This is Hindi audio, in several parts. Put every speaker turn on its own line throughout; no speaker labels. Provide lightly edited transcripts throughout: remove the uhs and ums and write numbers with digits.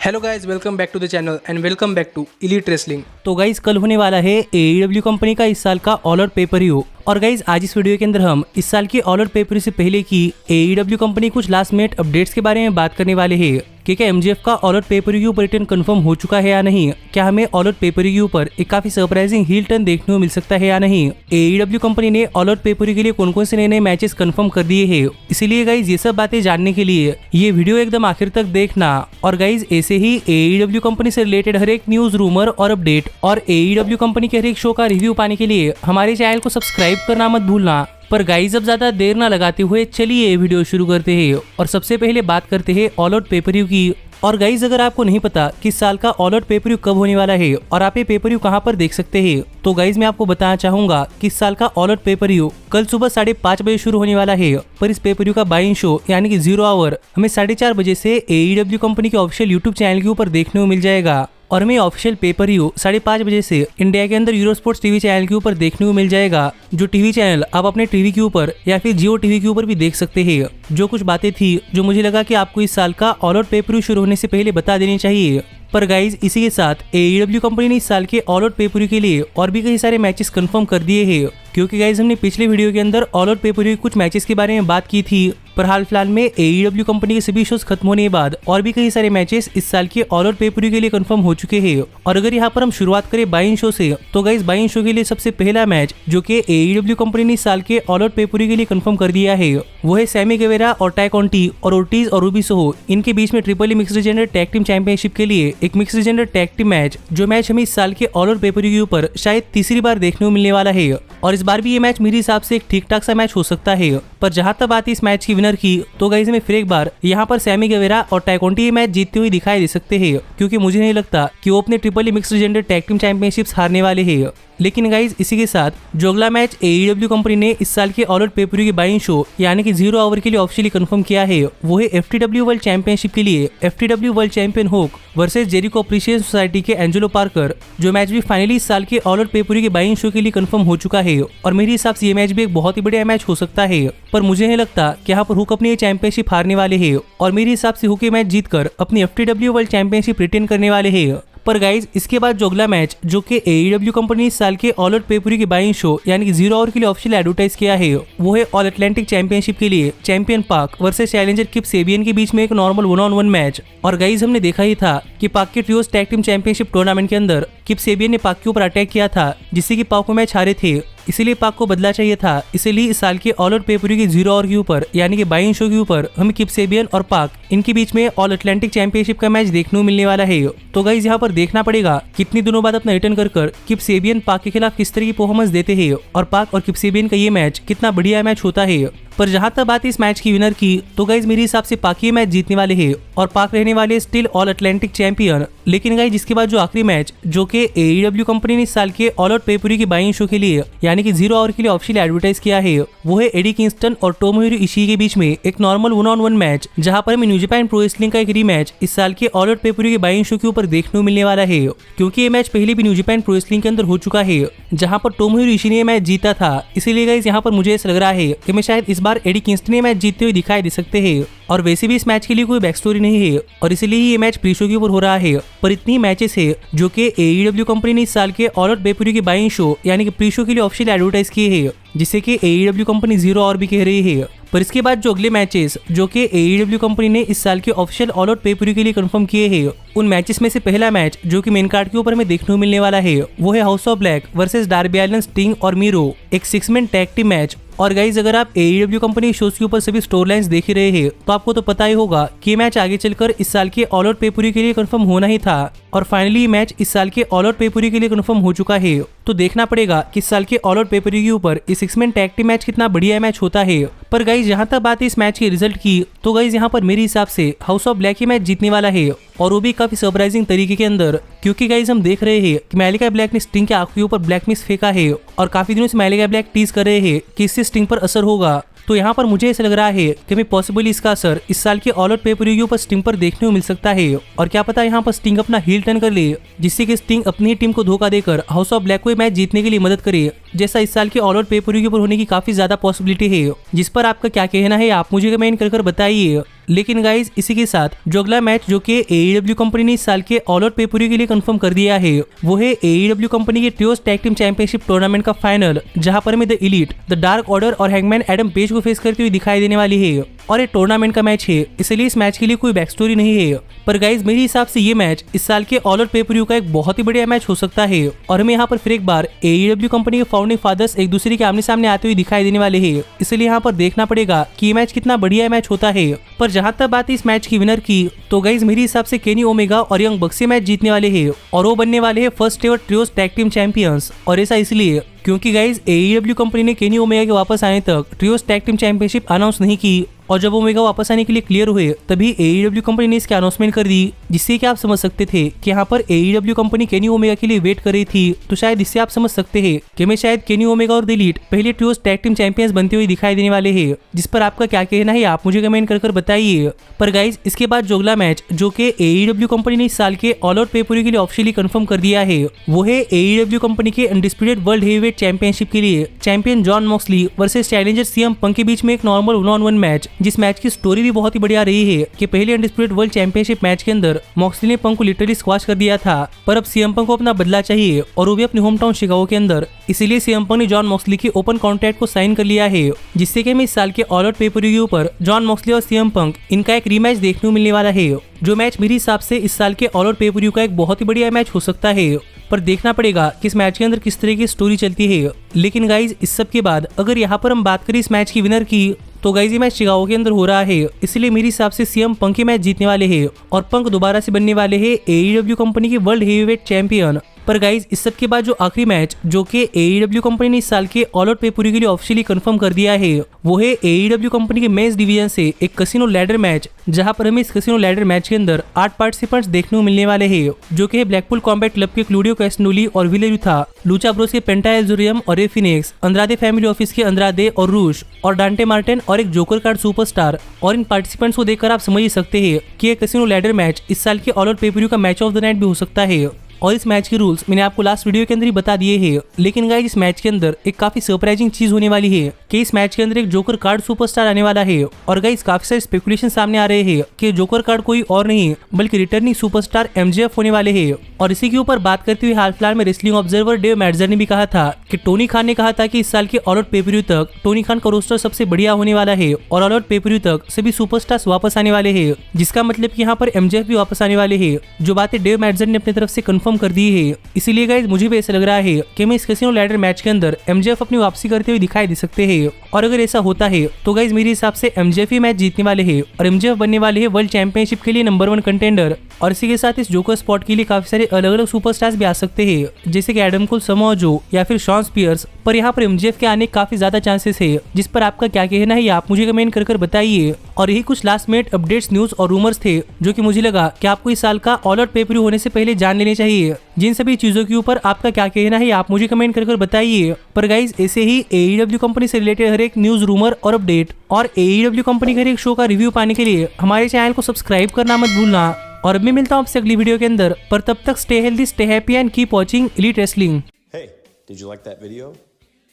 Hello guys, welcome back to the channel and welcome back to elite wrestling.
तो गाइज कल होने वाला है AEW कंपनी का इस साल का ऑल आउट पेपर व्यू। और गाइज आज इस वीडियो के अंदर हम इस साल की ऑल आउट पेपर से पहले की AEW कंपनी कुछ लास्ट मिनट अपडेट्स के बारे में बात करने वाले हैं कि क्या MJF का ऑल आउट पेपर व्यू पर रिटर्न कंफर्म हो चुका है या नहीं, क्या हमें ऑल आउट पेपर व्यू पर एक काफी सरप्राइजिंग हील टर्न देखने को मिल सकता है या नहीं, AEW कंपनी ने ऑल आउट पेपर के लिए कौन कौन से नए नए मैचेस कंफर्म कर दिए हैं। इसीलिए गाइज ये सब बातें जानने के लिए ये वीडियो एकदम आखिर तक देखना। और गाइज ऐसे ही AEW कंपनी से रिलेटेड हर एक न्यूज, रूमर और अपडेट और AEW कंपनी के हर एक शो का रिव्यू पाने के लिए हमारे चैनल को सब्सक्राइब करना मत भूलना। पर गाइज अब ज्यादा देर ना लगाते हुए चलिए वीडियो शुरू करते हैं और सबसे पहले बात करते हैं ऑल आउट पेपर व्यू की। और गाइज अगर आपको नहीं पता कि इस साल का ऑल आउट पेपर व्यू कब होने वाला है और आप ये पेपर व्यू कहाँ पर देख सकते हैं, तो गाइज मैं आपको बताना चाहूंगा कि इस साल का ऑल आउट पेपर व्यू कल सुबह 5:30 बजे शुरू होने वाला है। पर इस पेपर व्यू का बाइंग शो यानी कि 0 आवर हमें 4:30 बजे से AEW कंपनी के ऑफिशियल यूट्यूब चैनल के ऊपर देखने को मिल जाएगा। और हमें ऑफिशियल पेपर व्यू 5:30 बजे से इंडिया के अंदर यूरो स्पोर्ट्स टीवी चैनल के ऊपर देखने को मिल जाएगा, जो टीवी चैनल आप अपने टीवी के ऊपर या फिर जियो टीवी के ऊपर भी देख सकते हैं। जो कुछ बातें थी जो मुझे लगा कि आपको इस साल का ऑल आउट पेपर व्यू शुरू होने से पहले बता देनी चाहिए। पर गाइज इसी के साथ AEW कंपनी ने इस साल के ऑल आउट पेपर व्यू के लिए और भी कई सारे मैचेस कंफर्म कर दिए हैं, क्योंकि गाइज हमने पिछले वीडियो के अंदर ऑल आउट पेपर व्यू कुछ मैचेस के बारे में बात की थी। पर हाल फिलहाल में AEW कंपनी के सभी शोज खत्म होने के बाद और भी कई सारे मैचेस इस साल के ऑल आउट पेपर व्यू के लिए कंफर्म हो चुके हैं। और अगर यहाँ पर हम शुरुआत करें बाइंग शो से, तो गाइज बाइंग शो के लिए सबसे पहला मैच जो कि AEW कंपनी ने इस साल के ऑल आउट पेपर व्यू के लिए कंफर्म कर दिया है, वो है सैमी गेवेरा और टाई कॉन्टी और ओर्टिज और रूबी सोहो इनके बीच में triple E mixed gender tag team championship के लिए एक mixed gender tag team match, जो मैच हमें इस साल के ऑल आउट पेपर व्यू पर शायद तीसरी बार देखने को मिलने वाला है। और इस बार भी ये मैच मेरे हिसाब से एक ठीक ठाक सा मैच हो सकता है। पर जहां तक बात इस मैच की विनर की, तो गाइस हमें फिर एक बार यहाँ पर सैमी गेवेरा और टाई कॉन्टी ये मैच जीतते हुए दिखाई दे सकते हैं, क्योंकि मुझे नहीं लगता कि वो अपने triple E mixed gender tag team championships हारने वाले हैं। लेकिन गाइज इसी के साथ जो अगला मैच AEW कंपनी ने इस साल के ऑल आउट पेपर व्यू के बाइंग शो यानी कि 0 आवर के लिए ऑफिशियली कंफर्म किया है, वो है FTW वर्ल्ड चैंपियनशिप के लिए FTW वर्ल्ड चैंपियन होक वर्सेस जेरिको अप्रिशिएशन सोसाइटी के एंजेलो पार्कर, जो मैच भी फाइनली इस साल के ऑल आउट पेपर व्यू के बाइंग शो के लिए कंफर्म हो चुका है। और मेरे हिसाब से ये मैच भी एक बहुत ही बढ़िया मैच हो सकता है। पर मुझे नहीं लगता कि यहाँ पर हुक अपनी ये चैंपियनशिप हारने वाले है, और मेरे हिसाब से हुक ये मैच जीतकर अपनी FTW वर्ल्ड चैंपियनशिप रिटेन करने वाले है। पर गाइज इसके बाद जो अगला मैच जो कि AEW कंपनी ने इस साल के ऑल आउट पेपर व्यू के बाइंग शो यानी कि 0 आवर के लिए ऑफिशियल एडवर्टाइज किया है, वो है ऑल अटलांटिक चैंपियनशिप के लिए चैंपियन पाक वर्सेस चैलेंजर किप सेबियन के बीच में एक नॉर्मल 1-on-1 मैच। और गाइज हमने देखा ही था कि पाक के ट्रियोस टैग टीम चैंपियनशिप टूर्नामेंट के अंदर किप सेबियन ने पाक के ऊपर अटैक किया था, जिससे कि पाक को मैच हारे थे। इसीलिए पाक को बदला चाहिए था। इसीलिए इस साल के ऑल आउट पेपर व्यू के 0 आवर के ऊपर यानी कि बाइंग शो के ऊपर हमें किप सेबियन और पाक इनके बीच में ऑल अटलांटिक चैंपियनशिप का मैच देखने को मिलने वाला है। तो गाइज यहाँ पर देखना पड़ेगा कितनी दिनों बाद अपना रिटर्न कर किप सेबियन पाक के खिलाफ किस तरह की परफॉर्मेंस देते हैं और पाक और किप सेबियन का ये मैच कितना बढ़िया मैच होता है। पर जहां तक बात इस मैच की विनर की, तो गाइज मेरे हिसाब से पाक ये मैच जीतने वाले हैं और पाक रहने वाले स्टिल ऑल अटलांटिक चैंपियन। लेकिन गाइज जिसके बाद जो आखिरी मैच जो कि AEW कंपनी ने इस साल के ऑल आउट पेपर व्यू की बाइंग शो के लिए यानी कि 0 आवर के लिए ऑफिशियल एडवर्टाइज किया है, वो है एडी किंगस्टन और टोमोहिरो इशिई के बीच में एक नॉर्मल 1-on-1 मैच, जहां पर हमें न्यू जापान प्रो रेसलिंग का एक रीमैच इस साल के ऑल आउट पेपर व्यू की बाइंग शो के ऊपर देखने को मिलने वाला है, क्योंकि ये मैच पहले भी न्यू जापान प्रो रेसलिंग के अंदर हो चुका है, जहां पर टोमोहिरो इशिई ने मैच जीता था। इसीलिए गाइज यहाँ पर मुझे ऐसा लग रहा है कि मैं शायद इस बार एडी किंगस्टन मैच जीतते हुए दिखाई दे सकते हैं। और वैसे भी इस मैच के लिए कोई बैक स्टोरी नहीं है और इसीलिए ये मैच प्री शो के ऊपर हो रहा है। पर इतनी मैचेस है जो कि AEW कंपनी ने इस साल के ऑल आउट पेपर व्यू की बाइंग शो यानी कि प्री शो के लिए ऑफिशियल एडवर्टाइज किए हैं, जिसे कि AEW कंपनी 0 आवर भी कह रही है। पर इसके बाद जो अगले मैचेस जो कि AEW कंपनी ने इस साल के official all out pay per view के लिए कंफर्म किए हैं, उन मैचेस में से पहला मैच जो कि मेन कार्ड के ऊपर में देखने को मिलने वाला है, वो है House of Black versus Darby Allin, Sting और मीरो, एक 6-मैन टैग टीम मैच। और गाइज अगर आप AEW कंपनी शोज के ऊपर सभी स्टोरी लाइन्स देख ही रहे हैं, तो आपको तो पता ही होगा कि ये मैच आगे चलकर इस साल के ऑल आउट पेपर व्यू के लिए कंफर्म होना ही था। और फाइनली ये मैच इस साल के ऑल आउट पेपर व्यू के लिए कंफर्म हो चुका है। तो देखना पड़ेगा कि इस साल के ऑल आउट पेपर व्यू के ऊपर इस 6-मैन टैग टीम मैच कितना बढ़िया मैच होता है। पर गाइज यहाँ तक बात है इस मैच के रिजल्ट की, तो गाइज यहाँ पर मेरे हिसाब से house of black he match जीतने वाला है, और वो भी काफी सरप्राइजिंग तरीके के अंदर, क्योंकि गाइज हम देख रहे हैं कि मैलिका ब्लैक ने स्टिंग के आंखों के ऊपर ब्लैक मिस फेंका है और काफी दिनों से मैलिका ब्लैक टीज कर रहे हैं कि इससे स्टिंग पर असर होगा। तो यहाँ पर मुझे ऐसा लग रहा है कि हमें पॉसिबली इसका असर इस साल के ऑल आउट पेपर व्यू पर स्टिंग पर देखने को मिल सकता है। और क्या पता यहाँ पर स्टिंग अपना हील टर्न कर ले, जिससे कि स्टिंग अपनी टीम को धोखा देकर हाउस ऑफ ब्लैक को मैच जीतने के लिए मदद करे, जैसा इस साल के ऑल आउट पेपर व्यू पर होने की काफी ज्यादा पॉसिबिलिटी है। जिस पर आपका क्या कहना है आप मुझे कमेंट कर बताइए। लेकिन गाइज इसी के साथ जो अगला मैच जो कि AEW कंपनी ने इस साल के ऑल आउट पेपर के लिए कंफर्म कर दिया है वो है AEW कंपनी के ट्रियोस टैग टीम चैंपियनशिप टूर्नामेंट का फाइनल, जहां पर हमें the elite, the dark order और हैंगमैन एडम पेज को फेस करते हुए दिखाई देने वाली है। और ये टूर्नामेंट का मैच है, इसलिए इस मैच के लिए कोई बैक स्टोरी नहीं है। पर गाइज मेरे हिसाब से ये मैच इस साल के ऑल आउट पेपर का एक बहुत ही बढ़िया मैच हो सकता है और हमें यहाँ पर फिर एक बार AEW कंपनी के फाउंडिंग फादर्स एक दूसरे के आमने सामने आते हुए दिखाई देने वाले हैं। इसलिए यहाँ पर देखना पड़ेगा कि ये मैच कितना बढ़िया मैच होता है। पर जहां तक बात है इस मैच की विनर की, तो गाइज मेरे हिसाब से केनी ओमेगा और यंग बक्स ये मैच जीतने वाले हैं और वो बनने वाले हैं first ever ट्रियोस tag team champions. और ऐसा इसलिए क्योंकि गाइज AEW कंपनी ने केनी ओमेगा के वापस आने तक ट्रियोस टैग टीम चैंपियनशिप अनाउंस नहीं की और जब ओमेगा वापस आने के लिए क्लियर हुए तभी AEW कंपनी ने इसकी अनाउंसमेंट कर दी, जिससे कि आप समझ सकते थे कि यहाँ पर AEW कंपनी केनी ओमेगा के लिए वेट कर रही थी। तो शायद इससे आप समझ सकते हैं कि मैं शायद केनी ओमेगा और द एलीट पहले ट्रियोस टैग टीम चैंपियंस बनते हुए दिखाई देने वाले हैं, जिस पर आपका क्या कहना है आप मुझे कमेंट कर बताइए। पर गाइज इसके बाद जो अगला मैच जो कि AEW कंपनी ने इस साल के ऑल आउट पेपर के लिए ऑफिशियली कंफर्म कर दिया है वो है AEW कंपनी के अनडिस्प्यूटेड वर्ल्ड हेवीवेट चैंपियनशिप के लिए champion John Moxley versus challenger CM पंक के बीच में एक नॉर्मल 1-on-1 मैच, जिस मैच की स्टोरी भी बहुत ही बढ़िया रही है कि पहले अनडिस्प्यूटेड वर्ल्ड चैंपियनशिप मैच के अंदर मॉक्सली ने पंक को लिटरली स्क्वाश कर दिया था। पर अब CM पंक को अपना बदला चाहिए और वो भी अपने होम टाउन शिकागो के अंदर, इसीलिए CM पंक ने जॉन मॉक्सली के ओपन कॉन्ट्रैक्ट को साइन कर लिया है, जिससे कि हमें इस साल के ऑल आउट पेपर के ऊपर जॉन मॉक्सली और CM पंक इनका एक रीमैच देखने को मिलने वाला है, जो मैच मेरे हिसाब से इस साल के ऑल आउट पेपर का एक बहुत ही बढ़िया मैच हो सकता है। पर देखना पड़ेगा कि इस मैच के अंदर किस तरह की स्टोरी चलती है। लेकिन गाइज इस सब के बाद अगर यहाँ पर हम बात करें इस मैच की विनर की, तो गाइज ये मैच शिकागो के अंदर हो रहा है, इसलिए मेरे हिसाब से CM पंक के मैच जीतने वाले हैं और पंक दोबारा से बनने वाले हैं AEW कंपनी के वर्ल्ड हेवीवेट चैंपियन। पर गाइज इस सब के बाद जो आखिरी मैच जो कि AEW कंपनी ने इस साल के ऑल आउट पेपर के लिए ऑफिशियली कंफर्म कर दिया है वो है AEW कंपनी के मेंस डिवीजन से एक कैसीनो लैडर मैच, जहां पर हमें इस कैसीनो लैडर मैच के अंदर 8 पार्टिसिपेंट्स देखने को मिलने वाले हैं, जो कि ब्लैकपूल कॉम्बैट क्लब के क्लूडियो कैस्टनोली और विले यूथा, लूचा ब्रोस के पेंटा एल्जोरियम और रे फिनिक्स, अंद्रादे फैमिली ऑफिस के अंद्रादे और रूश और डांटे मार्टिन और एक जोकर कार्ड सुपरस्टार। और इन पार्टिसिपेंट्स को देखकर आप समझ ही सकते हैं कि ये कैसीनो लैडर मैच इस साल के ऑल आउट पेपर का मैच ऑफ द नाइट भी हो सकता है। और इस मैच के रूल्स मैंने आपको लास्ट वीडियो के अंदर ही बता दिए हैं। लेकिन गाइस इस मैच के अंदर एक काफी सरप्राइजिंग चीज होने वाली है कि इस मैच के अंदर एक जोकर कार्ड सुपरस्टार आने वाला है। और गाइस काफी सारे स्पेकुलेशन सामने आ रहे हैं कि जोकर कार्ड कोई और नहीं बल्कि रिटर्निंग सुपरस्टार MJF होने वाले हैं। और इसी के ऊपर बात करते हुए हाल फिलहाल में रेसलिंग ऑब्जर्वर डेव मैडजर ने भी कहा था कि टोनी खान ने कहा था कि इस साल के ऑल आउट पेपर तक टोनी खान का रोस्टर सबसे बढ़िया होने वाला है और ऑल आउट पेपर तक सभी सुपरस्टार्स वापस आने वाले हैं, जिसका मतलब कि यहाँ पर MJF भी वापस आने वाले हैं, जो बातें डेव मैडजर ने अपनी तरफ से कंफर्म कर दी है। इसीलिए गाइस मुझे भी ऐसा लग रहा है कि मैं इस कैसीनो लैडर मैच के अंदर MJF अपनी वापसी करते हुए दिखाई दे सकते हैं। और अगर ऐसा होता है तो गाइस मेरे हिसाब से MJF ही मैच जीतने वाले हैं और MJF बनने वाले हैं वर्ल्ड चैंपियनशिप के लिए नंबर 1 कंटेंडर। और इसी के साथ इस जोकर स्पॉट के लिए काफी सारे अलग अलग सुपरस्टार्स भी आ सकते हैं, जैसे कि एडम कोल, समोआ जो या फिर शॉन स्पियर्स। पर यहाँ पर MJF के आने काफी ज्यादा चांसेस है, जिस पर आपका क्या कहना है आप मुझे कमेंट कर बताइए। और यही कुछ लास्ट मिनट अपडेट्स, न्यूज और रूमर्स थे जो कि मुझे लगा कि आपको इस साल का ऑल आउट पेपर होने से पहले जान लेने चाहिए। जिन सभी चीजों के ऊपर आपका क्या कहना है आप मुझे कमेंट कर बताइए। पर गाइज ऐसे ही AEW कंपनी से रिलेटेड हर एक न्यूज, रूमर और अपडेट और AEW कंपनी के हर एक शो का रिव्यू पाने के लिए हमारे चैनल को सब्सक्राइब करना मत भूलना। और अब मैं मिलता हूँ आपसे अगली वीडियो के अंदर, पर तब तक stay healthy, stay happy and keep watching elite wrestling.
Hey, did you like that video?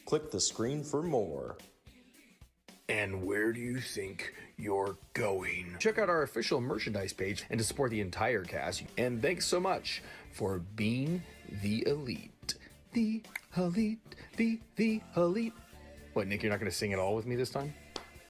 Click the screen for more.
And where do you think you're going? Check out our official merchandise page and to support the entire cast. And thanks so much for being the elite. The elite, the elite. What, Nick, you're not going to sing it all with me this time?